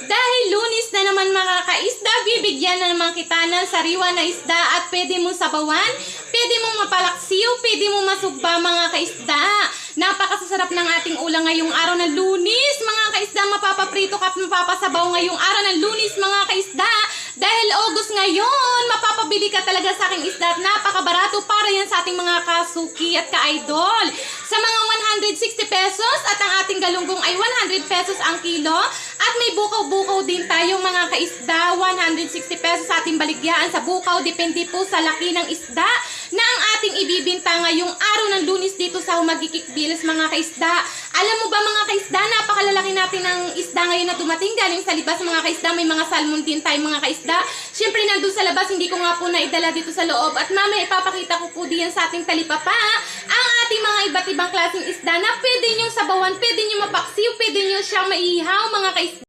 Dahil Lunes na naman mga kaisda, bibigyan na naman kita ng sariwa na isda at pwede mong sabawan, pwede mong mapalaksiw, pwede mong masugba mga kaisda. Napakasasarap ng ating ulam ngayong araw ng Lunes mga kaisda. Mapapaprito ka at mapapasabaw ngayong araw ng Lunes mga kaisda. Dahil August ngayon, mapapabili ka talaga sa aking isda at napakabarato para yan sa ating mga kasuki at ka-idol. Sa mga 160 pesos at ang ating galunggong ay 100 pesos ang kilo. At may bukaw-bukaw din tayong mga kaisda, 160 pesos sa ating baligyaan sa bukaw. Depende po sa laki ng isda na ang ating ibibinta ngayong araw ng Lunes dito sa Magkikikbilis mga kaisda. Alam mo ba mga kaisda, napakalalaki natin ng isda ngayon na dumating galing sa libas mga kaisda. May mga salmon din tayo mga kaisda. Siyempre nandun sa labas, hindi ko nga po naidala dito sa loob. At mamaya ipapakita ko po diyan sa ating talipapa ang ating mga iba't ibang klaseng isda na pwede nyo sabawan, pwede nyo mapaksiw, pwede nyo siyang maihaw mga kaisda.